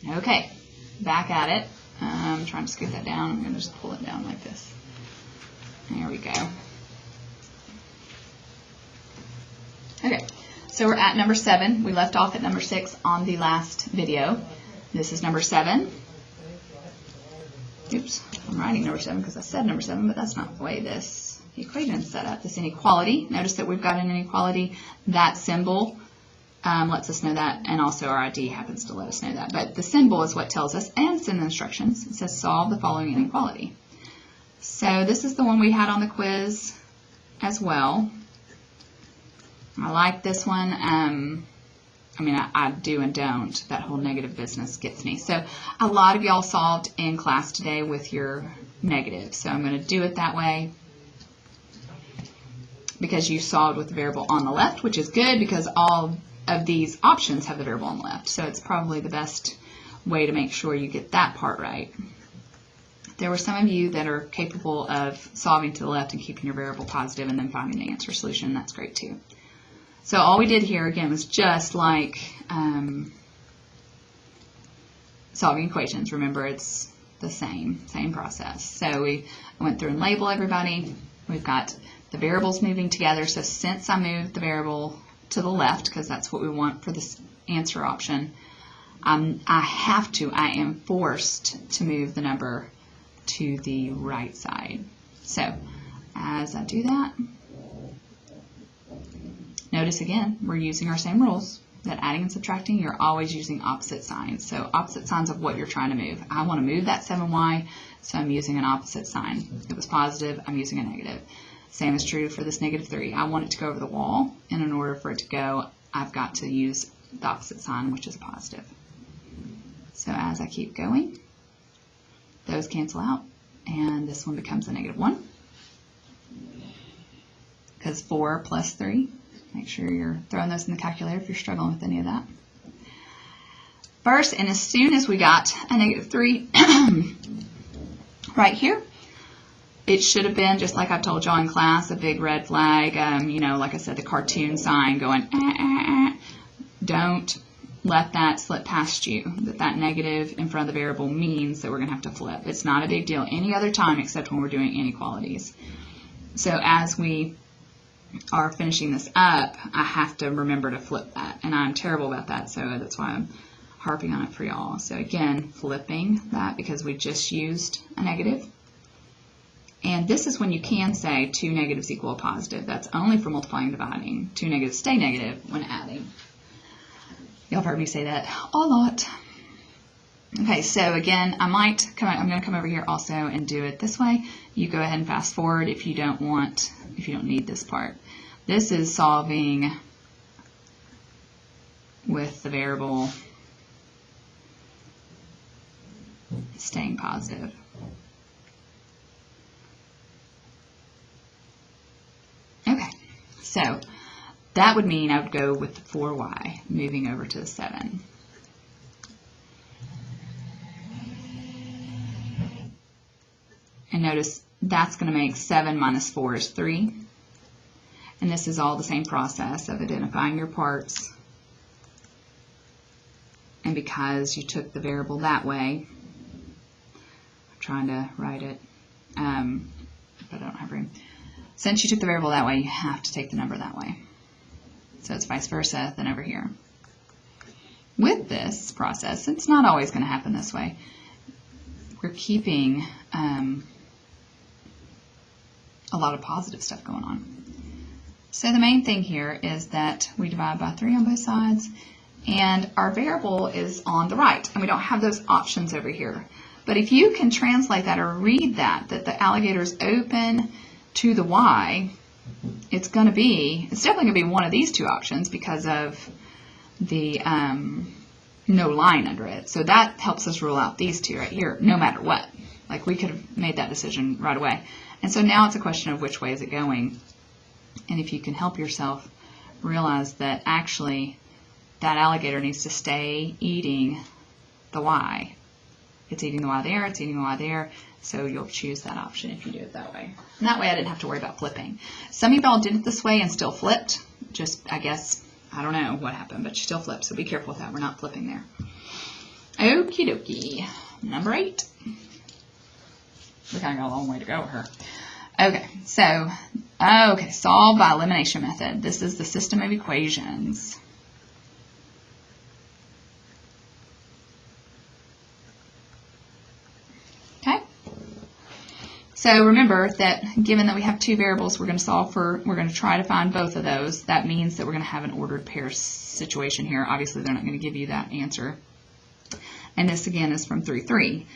Okay, back at it. I'm trying to scoot that down. I'm going to just pull it down like this. There we go. Okay, so we're at number 7. We left off at number 6 on the last video. This is number 7. Oops, I'm writing number 7 because I said number 7, but that's not the way this equation is set up. This inequality. Notice that we've got an inequality. That symbol lets us know that, and also our ID happens to let us know that. But the symbol is what tells us, and it's in the instructions. It says solve the following inequality. So this is the one we had on the quiz as well. I like this one. I mean, I do and don't. That whole negative business gets me. So a lot of y'all solved in class today with your negative. So I'm going to do it that way because you solved with the variable on the left, which is good because all of these options have the variable on the left. So it's probably the best way to make sure you get that part right. There were some of you that are capable of solving to the left and keeping your variable positive and then finding the answer solution. That's great too. So all we did here, again, was just like solving equations. Remember, it's the same process. So we went through and label everybody. We've got the variables moving together. So since I moved the variable to the left, because that's what we want for this answer option, I am forced to move the number to the right side. So as I do that, notice again, we're using our same rules, that adding and subtracting, you're always using opposite signs. So opposite signs of what you're trying to move. I want to move that 7y, so I'm using an opposite sign. If it was positive, I'm using a negative. Same is true for this -3. I want it to go over the wall, and in order for it to go, I've got to use the opposite sign, which is a positive. So as I keep going, those cancel out, and this one becomes a -1. Because 4 plus 3. Make sure you're throwing those in the calculator if you're struggling with any of that. First, and as soon as we got a -3 right here, it should have been, just like I told y'all in class, a big red flag, you know, like I said, the cartoon sign going, Don't let that slip past you, that negative in front of the variable means that we're going to have to flip. It's not a big deal any other time except when we're doing inequalities. So as we are finishing this up, I have to remember to flip that, and I'm terrible about that, so that's why I'm harping on it for y'all. So again, flipping that because we just used a negative. And this is when you can say 2 negatives equal a positive. That's only for multiplying and dividing. 2 negatives stay negative when adding. Y'all have heard me say that a lot. Okay, so again, I'm going to come over here also and do it this way. You go ahead and fast forward if you don't need this part. This is solving with the variable staying positive. Okay, so that would mean I would go with the 4y, moving over to the 7. And notice that's going to make 7 minus 4 is 3. And this is all the same process of identifying your parts. And because you took the variable that way, I'm trying to write it, but I don't have room. Since you took the variable that way, you have to take the number that way. So it's vice versa than over here. With this process, it's not always going to happen this way. We're keeping a lot of positive stuff going on. So the main thing here is that we divide by 3 on both sides, and our variable is on the right, and we don't have those options over here. But if you can translate that or read that the alligator is open to the y, it's definitely going to be one of these two options because of the no line under it. So that helps us rule out these two right here, no matter what. Like we could have made that decision right away. And so now it's a question of which way is it going. And if you can help yourself realize that actually that alligator needs to stay eating the y. It's eating the y there, it's eating the y there, so you'll choose that option if you do it that way. And that way I didn't have to worry about flipping. Some of y'all did it this way and still flipped. Just, I guess, I don't know what happened, but you still flipped, so be careful with that. We're not flipping there. Okie dokie. Number 8. We kind of got a long way to go with her. Okay, so, solve by elimination method. This is the system of equations. Okay. So remember that given that we have 2 variables we're going to try to find both of those. That means that we're going to have an ordered pair situation here. Obviously, they're not going to give you that answer. And this again is from 3-3.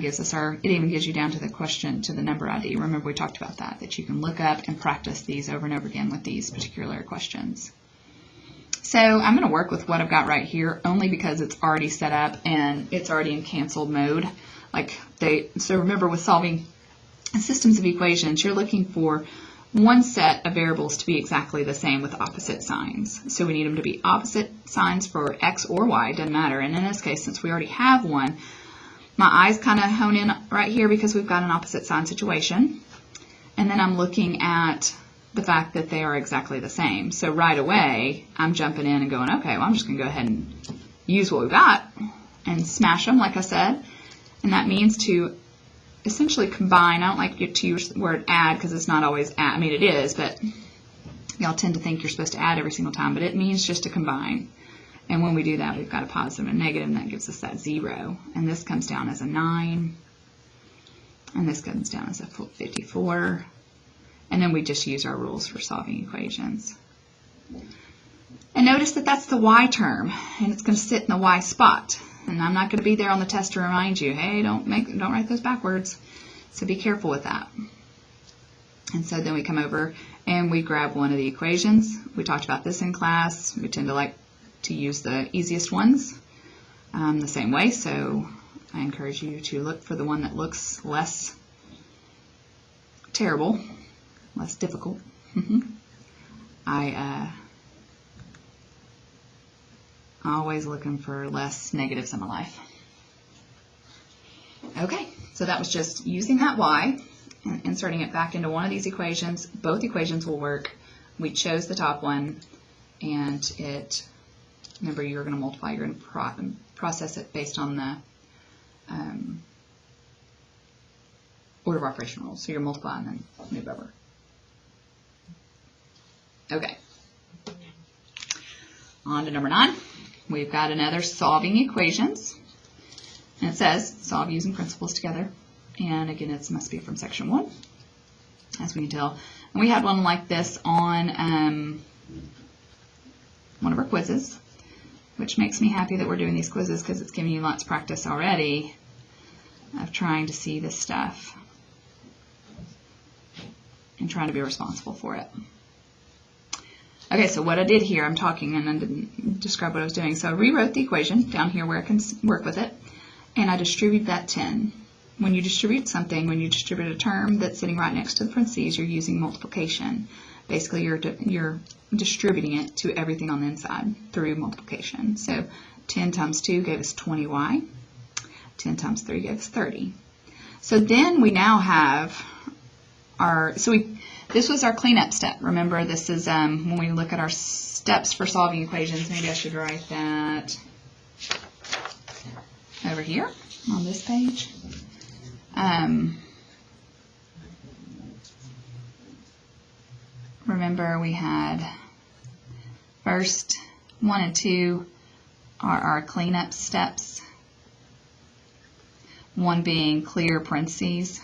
Gives us it even gives you down to the question, to the number ID. Remember we talked about that you can look up and practice these over and over again with these particular questions. So I'm going to work with what I've got right here only because it's already set up and it's already in canceled mode. So remember with solving systems of equations, you're looking for one set of variables to be exactly the same with opposite signs. So we need them to be opposite signs for x or y, doesn't matter. And in this case, since we already have one, my eyes kind of hone in right here because we've got an opposite sign situation. And then I'm looking at the fact that they are exactly the same. So right away, I'm jumping in and going, okay, well, I'm just going to go ahead and use what we've got and smash them, like I said. And that means to essentially combine. I don't like to use the word add because it's not always add. I mean, it is, but y'all tend to think you're supposed to add every single time, but it means just to combine. And when we do that, we've got a positive and a negative, and that gives us that 0. And this comes down as a 9, and this comes down as a 54. And then we just use our rules for solving equations. And notice that that's the y term, and it's going to sit in the y spot. And I'm not going to be there on the test to remind you, hey, don't write those backwards. So be careful with that. And so then we come over and we grab one of the equations. We talked about this in class. We tend to like to use the easiest ones the same way. So I encourage you to look for the one that looks less terrible, less difficult. Always looking for less negatives in my life. Okay, so that was just using that y and inserting it back into one of these equations. Both equations will work. We chose the top one, and remember you're going to multiply, you're going to process it based on the order of operation rules. So you're multiplying and then move over. Okay, on to number 9. We've got another solving equations, and it says solve using principles together, and again it must be from section 1, as we can tell. And we had one like this on one of our quizzes, which makes me happy that we're doing these quizzes because it's giving you lots of practice already of trying to see this stuff and trying to be responsible for it. Okay, so what I did here, I'm talking and I didn't describe what I was doing. So I rewrote the equation down here where I can work with it, and I distribute that 10. When you distribute something, when you distribute a term that's sitting right next to the parentheses, you're using multiplication. Basically, you're distributing it to everything on the inside through multiplication. So 10 times 2 gave us 20y. 10 times 3 gave us 30. So then we now have this was our cleanup step. Remember, this is when we look at our steps for solving equations. Maybe I should write that over here on this page. Remember, we had first 1 and 2 are our cleanup steps. 1 being clear parentheses.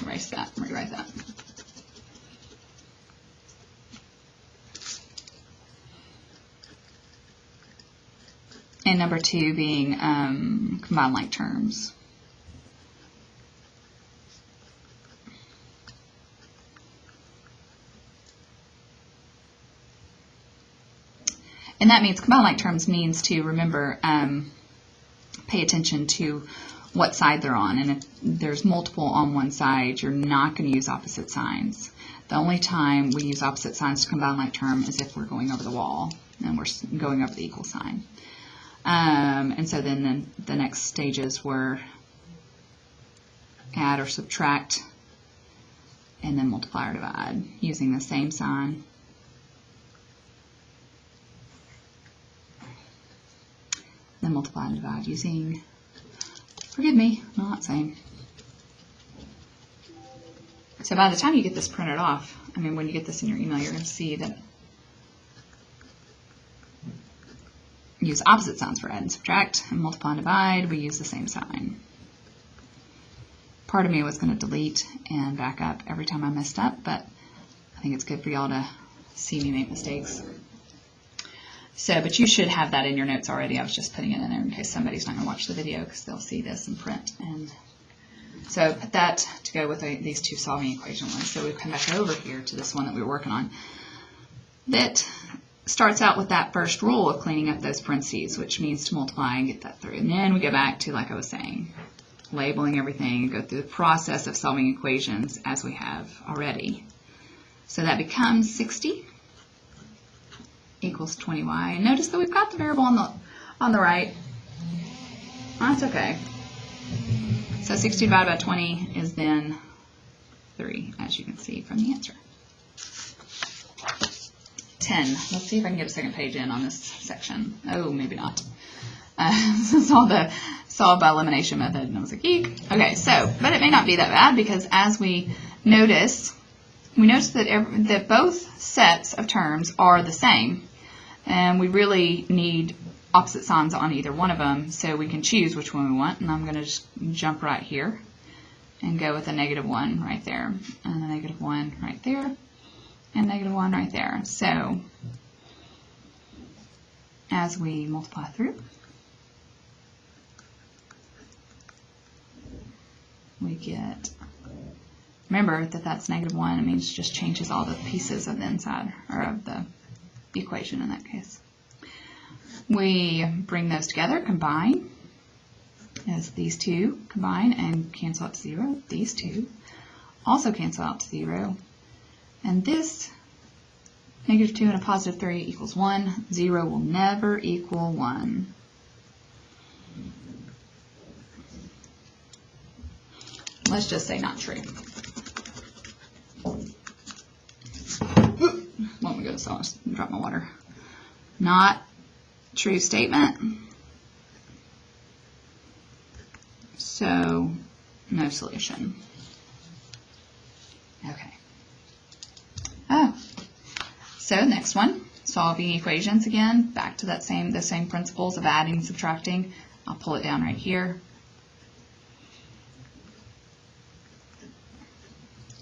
Erase that, rewrite that. And number 2 being combine like terms. And that means combine like terms means to remember, pay attention to what side they're on. And if there's multiple on one side, you're not going to use opposite signs. The only time we use opposite signs to combine like term is if we're going over the wall and we're going over the equal sign. And so then the next stages were add or subtract, and then multiply or divide using the same sign then multiply and divide using, forgive me, not same. So by the time you get this printed off, I mean, when you get this in your email, you're going to see that use opposite signs for add and subtract, and multiply and divide, we use the same sign. Part of me was going to delete and back up every time I messed up, but I think it's good for y'all to see me make mistakes. So, but you should have that in your notes already. I was just putting it in there in case somebody's not going to watch the video because they'll see this in print. And so put that to go with these two solving equation ones. So we've come back over here to this one that we were working on that starts out with that first rule of cleaning up those parentheses, which means to multiply and get that through. And then we go back to, like I was saying, labeling everything and go through the process of solving equations as we have already. So that becomes 60 equals 20y. And notice that we've got the variable on the right. That's okay. So 60 divided by 20 is then 3, as you can see from the answer. 10. Let's see if I can get a second page in on this section. Oh, maybe not. This is all the solve by elimination method, and I was like, eek. Okay, so, but it may not be that bad because as we notice that both sets of terms are the same, and we really need opposite signs on either one of them, so we can choose which one we want. And I'm going to just jump right here and go with a -1 right there, and a -1 right there, and -1 right there. So as we multiply through, we get, remember that that's -1, it means it just changes all the pieces of the inside, or of the equation in that case. We bring those together, combine, as these two combine and cancel out to 0. These two also cancel out to 0. And this -2 and a +3 equals 1. 0 will never equal 1. Let's just say not true. Let me go to sauce and drop my water. Not true statement. So no solution. Okay. Oh. So next one, solving equations again. Back to that the same principles of adding and subtracting. I'll pull it down right here.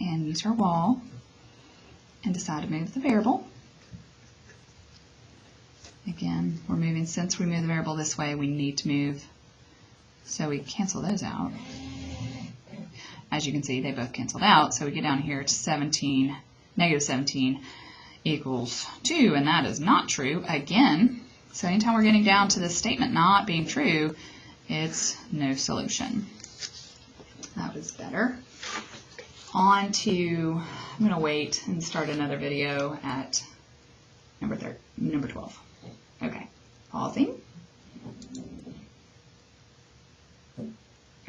And use our wall and decide to move the variable. Again, we're moving, since we move the variable this way, we need to move, so we cancel those out. As you can see, they both canceled out, so we get down here to 17, -17 equals 2, and that is not true again. So anytime we're getting down to this statement not being true, it's no solution. That was better. On to, I'm going to wait and start another video at number 12. Okay, pausing.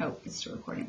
Oh, it's still recording.